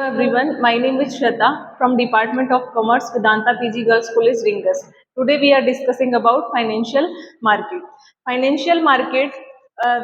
Everyone, my name is Shweta from Department of Commerce, Vedanta PG Girls College, Ringas. Today we are discussing about financial market. Financial market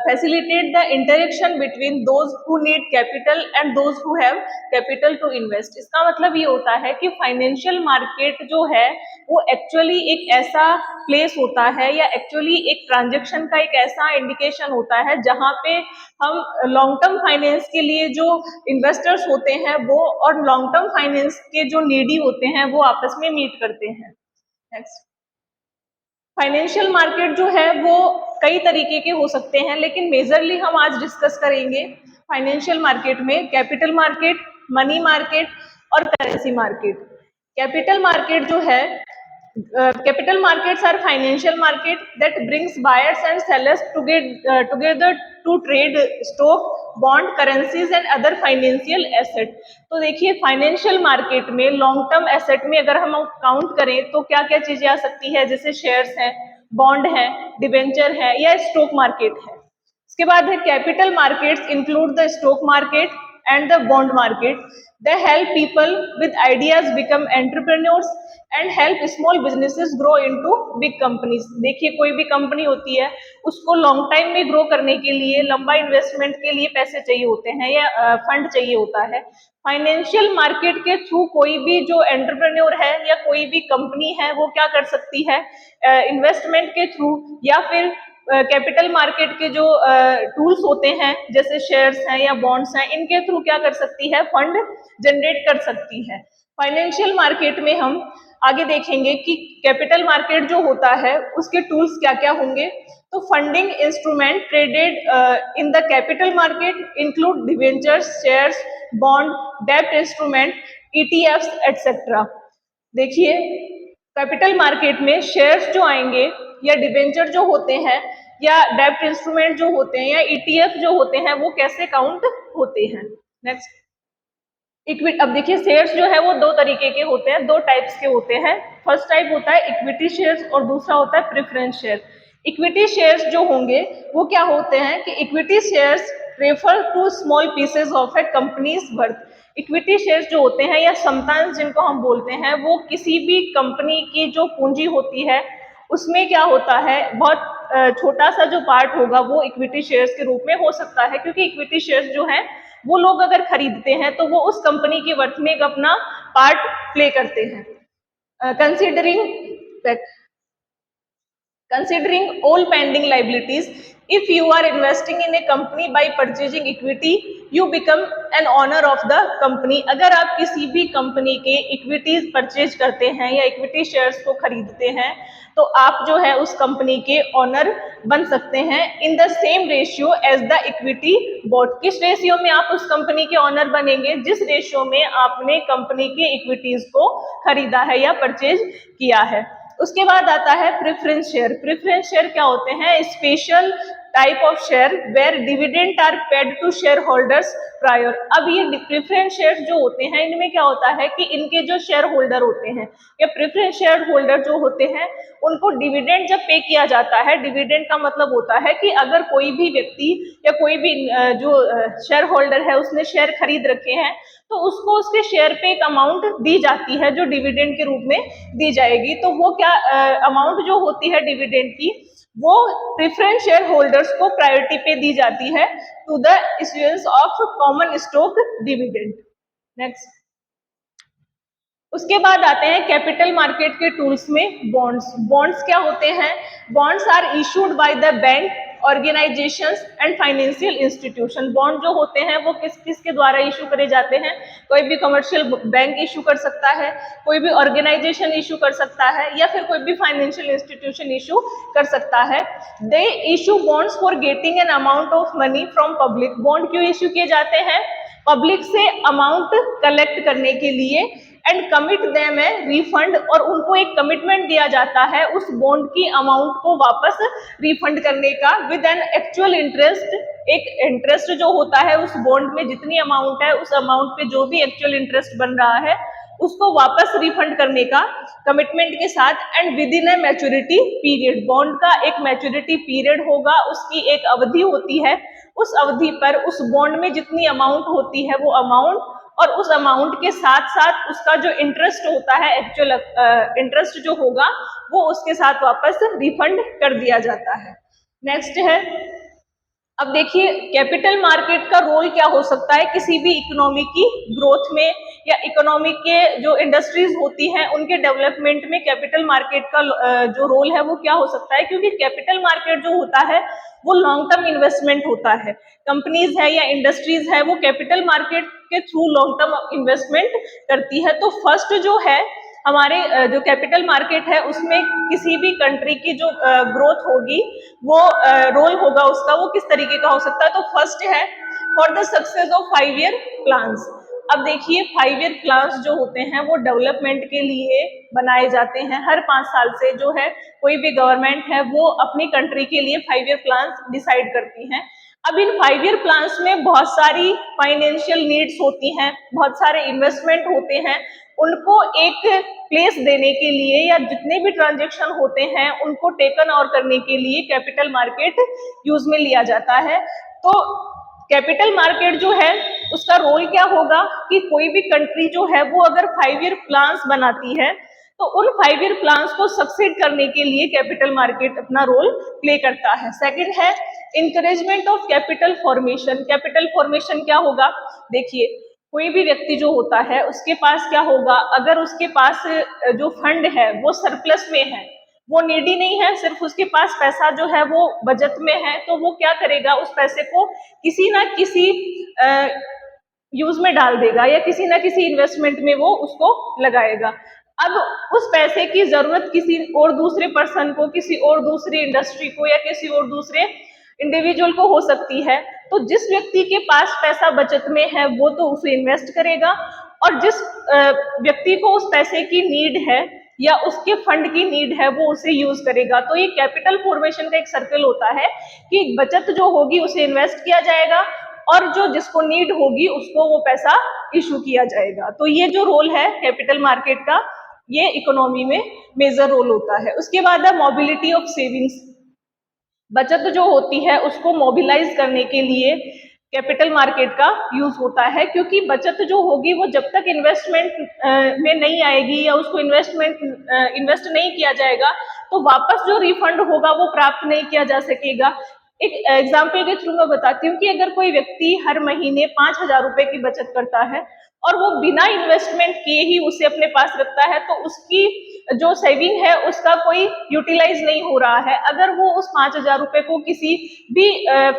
facilitate the interaction between those who need capital and those who have capital to invest. इसका मतलब ये होता है कि financial market जो है वो actually एक ऐसा प्लेस होता है या एक्चुअली एक ट्रांजेक्शन का एक ऐसा इंडिकेशन होता है जहाँ पे हम लॉन्ग टर्म फाइनेंस के लिए जो इन्वेस्टर्स होते हैं वो और लॉन्ग टर्म फाइनेंस के जो नीडी होते हैं वो आपस में मीट करते हैं। नेक्स्ट, फाइनेंशियल मार्केट जो है वो कई तरीके के हो सकते हैं, लेकिन मेजरली हम आज डिस्कस करेंगे फाइनेंशियल मार्केट में कैपिटल मार्केट, मनी मार्केट और करेंसी मार्केट। कैपिटल मार्केट जो है, capital markets are financial market that brings buyers and sellers together to trade stock, bond, currencies and other financial asset। तो देखिए financial market में long term asset में अगर हम count करें तो क्या क्या चीजें आ सकती है, जैसे शेयर्स हैं, बॉन्ड है, डिबेंचर है या स्टॉक मार्केट है। इसके बाद है capital markets include the stock market and the bond market. They help people with ideas become entrepreneurs and help small businesses grow into big companies। देखिए कोई भी कंपनी होती है उसको लॉन्ग टाइम में ग्रो करने के लिए, लंबा इन्वेस्टमेंट के लिए पैसे चाहिए होते हैं या फंड चाहिए होता है। फाइनेंशियल मार्केट के थ्रू कोई भी जो एंटरप्रेन्योर है या कोई भी कंपनी है वो क्या कर सकती है, इन्वेस्टमेंट के थ्रू या फिर कैपिटल मार्केट के जो टूल्स होते हैं जैसे शेयर्स हैं या बॉन्ड्स हैं, इनके थ्रू क्या कर सकती है, फंड जनरेट कर सकती है। फाइनेंशियल मार्केट में हम आगे देखेंगे कि कैपिटल मार्केट जो होता है उसके टूल्स क्या क्या होंगे। तो funding instrument traded in the capital market include debentures, shares, bond, डेब्ट इंस्ट्रूमेंट, ईटीएफ्स एटसेट्रा। देखिए कैपिटल मार्केट में शेयर्स जो आएंगे या डिबेंचर जो होते हैं या डेब्ट इंस्ट्रूमेंट जो होते हैं या ईटीएफ जो होते हैं वो कैसे काउंट होते हैं। Next, equity. अब देखिए शेयर्स जो है वो दो तरीके के होते हैं, दो टाइप्स के होते हैं। फर्स्ट टाइप होता है इक्विटी शेयर्स और दूसरा होता है प्रेफरेंस शेयर। इक्विटी शेयर्स जो होंगे वो क्या होते हैं कि equity shares refer to small pieces of a companies worth. Equity shares जो होते हैं या समटाइम्स जिनको हम बोलते हैं वो किसी भी कंपनी की जो पूंजी होती है उसमें क्या होता है, बहुत छोटा सा जो पार्ट होगा वो इक्विटी शेयर्स के रूप में हो सकता है, क्योंकि इक्विटी शेयर्स जो हैं वो लोग अगर खरीदते हैं तो वो उस कंपनी के वर्थ में एक अपना पार्ट प्ले करते हैं। Considering all pending liabilities, if you are investing in a company by purchasing equity, you become an owner of the company। अगर आप किसी भी कंपनी के इक्विटीज परचेज करते हैं या इक्विटी शेयर्स को खरीदते हैं तो आप जो है उस कंपनी के ओनर बन सकते हैं in the same ratio as the equity bought. किस रेशियो में आप उस कंपनी के ओनर बनेंगे, जिस रेशियो में आपने कंपनी के इक्विटीज को खरीदा है या परचेज किया है। उसके बाद आता है प्रेफरेंस शेयर। प्रेफरेंस शेयर क्या होते हैं, special type of share where dividend are paid to share holders prior. अब ये प्रेफरेंस शेयर जो होते हैं इनमें क्या होता है कि इनके जो शेयर होल्डर होते हैं या प्रेफरेंस शेयर होल्डर जो होते हैं उनको डिविडेंड जब पे किया जाता है, डिविडेंड का मतलब होता है कि अगर कोई भी व्यक्ति या कोई भी जो शेयर होल्डर है उसने शेयर खरीद रखे हैं तो उसको उसके शेयर पे एक अमाउंट दी जाती है जो डिविडेंड के रूप में दी जाएगी। तो वो क्या अमाउंट जो होती है डिविडेंड की वो प्रेफरेंस शेयर होल्डर्स को प्रायोरिटी पे दी जाती है to the issuance of common stock dividend. Next, उसके बाद आते हैं कैपिटल मार्केट के टूल्स में बॉन्ड्स। बॉन्ड्स क्या होते हैं, bonds are issued by the bank, organisations and financial institution. Bond जो होते हैं वो किस किस के द्वारा इशू करे जाते हैं, कोई भी कमर्शियल बैंक इशू कर सकता है, कोई भी ऑर्गेनाइजेशन इशू कर सकता है या फिर कोई भी फाइनेंशियल इंस्टीट्यूशन इशू कर सकता है। They issue bonds for getting an amount of money from public. Bond क्यों इशू किए जाते हैं, पब्लिक से अमाउंट कलेक्ट करने के लिए and commit them A refund, और उनको एक कमिटमेंट दिया जाता है उस बॉन्ड की अमाउंट को वापस रिफंड करने का विद एन एक्चुअल इंटरेस्ट। एक इंटरेस्ट जो होता है उस बॉन्ड में जितनी अमाउंट है उस अमाउंट पे जो भी एक्चुअल इंटरेस्ट बन रहा है उसको वापस रिफंड करने का कमिटमेंट के साथ and with in A maturity period. Bond का एक मैच्योरिटी पीरियड होगा, उसकी एक अवधि होती है, उस अवधि पर उस बॉन्ड में जितनी अमाउंट होती है वो अमाउंट और उस अमाउंट के साथ साथ उसका जो इंटरेस्ट होता है, एक्चुअल इंटरेस्ट जो होगा वो उसके साथ वापस रिफंड कर दिया जाता है। नेक्स्ट है, अब देखिए कैपिटल मार्केट का रोल क्या हो सकता है किसी भी इकोनॉमी की ग्रोथ में, या इकोनॉमी के जो इंडस्ट्रीज होती हैं उनके डेवलपमेंट में कैपिटल मार्केट का जो रोल है वो क्या हो सकता है, क्योंकि कैपिटल मार्केट जो होता है वो लॉन्ग टर्म इन्वेस्टमेंट होता है। कंपनीज है या इंडस्ट्रीज है वो कैपिटल मार्केट के थ्रू लॉन्ग टर्म इन्वेस्टमेंट करती है। तो फर्स्ट जो है हमारे जो कैपिटल मार्केट है उसमें किसी भी कंट्री की जो ग्रोथ होगी वो रोल होगा उसका, वो किस तरीके का हो सकता है। तो फर्स्ट है for the success of 5 year plans. अब देखिए 5 ईयर प्लान्स जो होते हैं वो डेवलपमेंट के लिए बनाए जाते हैं। हर 5 साल से जो है कोई भी गवर्नमेंट है वो अपनी कंट्री के लिए 5 ईयर प्लान्स डिसाइड करती हैं। अब इन 5 ईयर प्लान्स में बहुत सारी फाइनेंशियल नीड्स होती हैं, बहुत सारे इन्वेस्टमेंट होते हैं, उनको एक प्लेस देने के लिए या जितने भी ट्रांजेक्शन होते हैं उनको टेकन ओवर करने के लिए कैपिटल मार्केट यूज में लिया जाता है। तो कैपिटल मार्केट जो है उसका रोल क्या होगा कि कोई भी कंट्री जो है वो अगर 5 ईयर प्लान्स बनाती है तो उन 5 ईयर प्लान्स को सक्सीड करने के लिए कैपिटल मार्केट अपना रोल प्ले करता है। सेकंड है encouragement of capital formation. Capital formation क्या होगा, देखिए कोई भी व्यक्ति जो होता है उसके पास क्या होगा, अगर उसके पास जो फंड है वो सरप्लस में है, वो नीडी नहीं है, सिर्फ उसके पास पैसा जो है वो बचत में है, तो वो क्या करेगा, उस पैसे को किसी ना किसी यूज में डाल देगा या किसी ना किसी इन्वेस्टमेंट में वो उसको लगाएगा। अब उस पैसे की जरूरत किसी और दूसरे पर्सन को, किसी और दूसरी इंडस्ट्री को या किसी और दूसरे इंडिविजुअल को हो सकती है। तो जिस व्यक्ति के पास पैसा बचत में है वो तो उसे इन्वेस्ट करेगा, और जिस व्यक्ति को उस पैसे की नीड है या उसके फंड की नीड है वो उसे यूज करेगा। तो ये कैपिटल फॉर्मेशन का एक सर्कल होता है कि बचत जो होगी उसे इन्वेस्ट किया जाएगा और जो जिसको नीड होगी उसको वो पैसा इशू किया जाएगा। तो ये जो रोल है कैपिटल मार्केट का, ये इकोनॉमी में मेजर रोल होता है। उसके बाद है मोबिलिटी ऑफ सेविंग्स। बचत जो होती है उसको मोबिलाइज करने के लिए कैपिटल मार्केट का यूज होता है, क्योंकि बचत जो होगी वो जब तक इन्वेस्टमेंट में नहीं आएगी या उसको इन्वेस्ट नहीं किया जाएगा तो वापस जो रिफंड होगा वो प्राप्त नहीं किया जा सकेगा। एक एग्जाम्पल के थ्रू मैं बताती हूँ कि अगर कोई व्यक्ति हर महीने 5,000 रुपए की बचत करता है और वो बिना इन्वेस्टमेंट किए ही उसे अपने पास रखता है तो उसकी जो सेविंग है उसका कोई यूटिलाइज नहीं हो रहा है। अगर वो उस 5,000 रुपए को किसी भी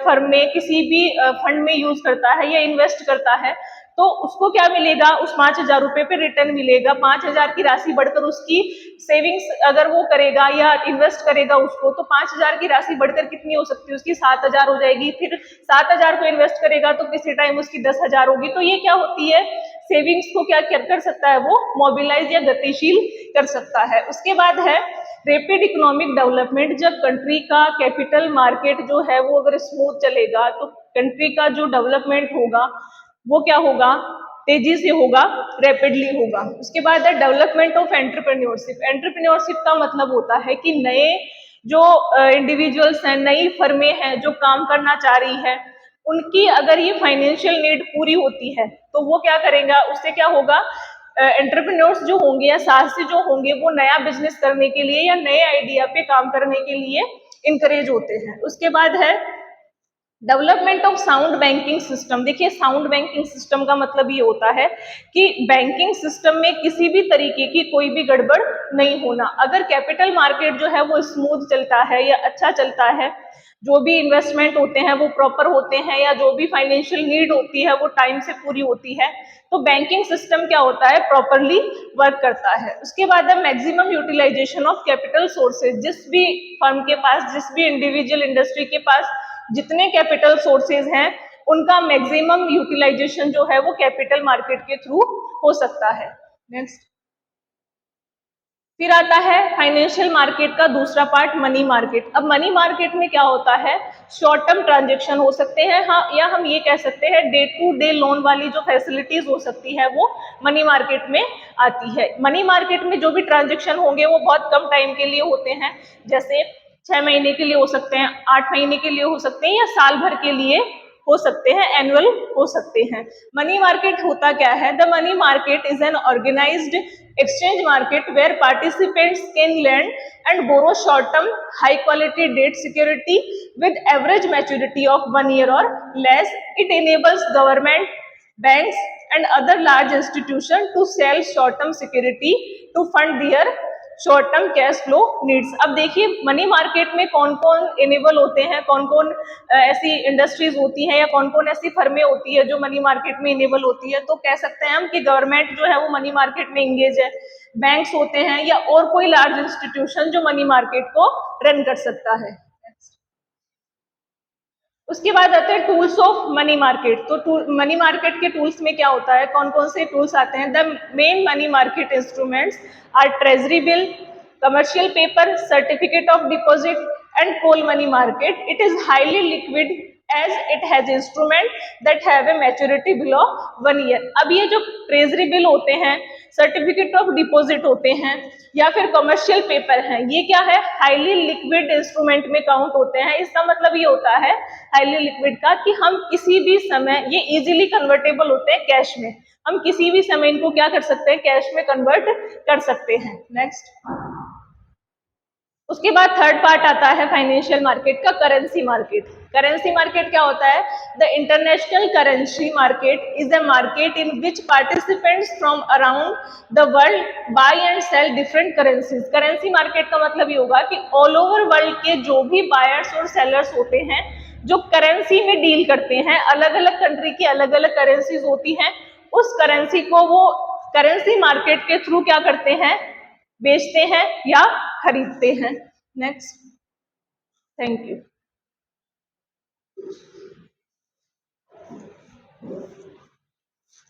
फर्म में, किसी भी फंड में यूज करता है या इन्वेस्ट करता है तो उसको क्या मिलेगा, उस 5,000 रुपए पे रिटर्न मिलेगा। 5,000 की राशि बढ़कर उसकी सेविंग्स अगर वो करेगा या इन्वेस्ट करेगा उसको, तो 5,000 की राशि बढ़कर कितनी हो सकती है, उसकी 7,000 हो जाएगी। फिर 7,000 को इन्वेस्ट करेगा तो किसी टाइम उसकी 10,000 होगी। तो ये क्या होती है, सेविंग्स को क्या कर सकता है, वो मोबिलाइज या गतिशील कर सकता है। उसके बाद है रैपिड इकोनॉमिक डेवलपमेंट। जब कंट्री का कैपिटल मार्केट जो है वो अगर स्मूथ चलेगा तो कंट्री का जो डेवलपमेंट होगा वो क्या होगा, तेजी से होगा, रैपिडली होगा। उसके बाद है डेवलपमेंट ऑफ एंटरप्रेन्योरशिप। एंटरप्रेन्योरशिप का मतलब होता है कि नए जो इंडिविजुअल्स हैं, नई फर्में हैं जो काम करना चाह रही है, उनकी अगर ये फाइनेंशियल नीड पूरी होती है तो वो क्या करेगा, उससे क्या होगा, एंटरप्रेन्योर्स जो होंगे या साहसी जो होंगे वो नया बिजनेस करने के लिए या नए आइडिया पे काम करने के लिए इनकरेज होते हैं। उसके बाद है development of sound banking system. देखिए साउंड बैंकिंग सिस्टम का मतलब ये होता है कि बैंकिंग सिस्टम में किसी भी तरीके की कोई भी गड़बड़ नहीं होना। अगर कैपिटल मार्केट जो है वो स्मूथ चलता है या अच्छा चलता है, जो भी इन्वेस्टमेंट होते हैं वो प्रॉपर होते हैं या जो भी फाइनेंशियल नीड होती है वो टाइम से पूरी होती है, तो बैंकिंग सिस्टम क्या होता है, प्रॉपरली वर्क करता है। उसके बाद है maximum utilisation of capital sources. जिस भी फर्म के पास, जिस भी इंडिविजुअल इंडस्ट्री के पास जितने कैपिटल सोर्सेज हैं उनका मैक्सिमम यूटिलाइजेशन जो है वो कैपिटल मार्केट के थ्रू हो सकता है। नेक्स्ट फिर आता है फाइनेंशियल मार्केट का दूसरा पार्ट, मनी मार्केट। अब मनी मार्केट में क्या होता है, शॉर्ट टर्म ट्रांजेक्शन हो सकते हैं, हाँ, या हम ये कह सकते हैं डे टू डे लोन वाली जो फैसिलिटीज हो सकती है वो मनी मार्केट में आती है। मनी मार्केट में जो भी ट्रांजेक्शन होंगे वो बहुत कम टाइम के लिए होते हैं, जैसे 6 महीने के लिए हो सकते हैं, 8 महीने के लिए हो सकते हैं या साल भर के लिए हो सकते हैं, एनुअल हो सकते हैं। मनी मार्केट होता क्या है? The money market is an organised exchange market where participants can lend and borrow short term high quality debt security with average maturity of 1 year or less. It enables government, banks and other large institutions to sell short term security to fund their short term cash flow needs. अब देखिए money market में कौन कौन enable होते हैं, कौन कौन ऐसी इंडस्ट्रीज होती हैं या कौन कौन ऐसी फर्में होती है जो मनी मार्केट में इनेबल होती है। तो कह सकते हैं हम कि गवर्नमेंट जो है वो मनी मार्केट में इंगेज है, बैंक्स होते हैं या और कोई लार्ज इंस्टीट्यूशन जो मनी मार्केट को रन कर सकता है। उसके बाद आते हैं टूल्स ऑफ मनी मार्केट। तो मनी मार्केट के टूल्स में क्या होता है, कौन कौन से टूल्स आते हैं? The main money market instruments are treasury bill, commercial paper, certificate of deposit and call money market. It is highly liquid as it has instrument that have a maturity below 1 year। अब ये जो treasury bill होते हैं, certificate of deposit होते हैं या फिर commercial paper हैं, ये क्या है? हाईली लिक्विड इंस्ट्रूमेंट में काउंट होते हैं। इसका मतलब ये होता है हाईली लिक्विड का कि हम किसी भी समय, ये इजीली कन्वर्टेबल होते हैं कैश में, हम किसी भी समय इनको क्या कर सकते हैं? कैश में कन्वर्ट कर सकते हैं। नेक्स्ट, उसके बाद थर्ड पार्ट आता है फाइनेंशियल मार्केट का, करेंसी मार्केट। करेंसी मार्केट क्या होता है? The international currency market is a market in which participants from around the world buy and sell different currencies. Currency market का मतलब ये होगा कि ऑल ओवर वर्ल्ड के जो भी बायर्स और सेलर्स होते हैं जो करेंसी में डील करते हैं, अलग अलग कंट्री की अलग अलग करेंसीज होती हैं, उस करेंसी को वो करेंसी मार्केट के थ्रू क्या करते हैं? बेचते हैं या खरीदते हैं। Next, thank you.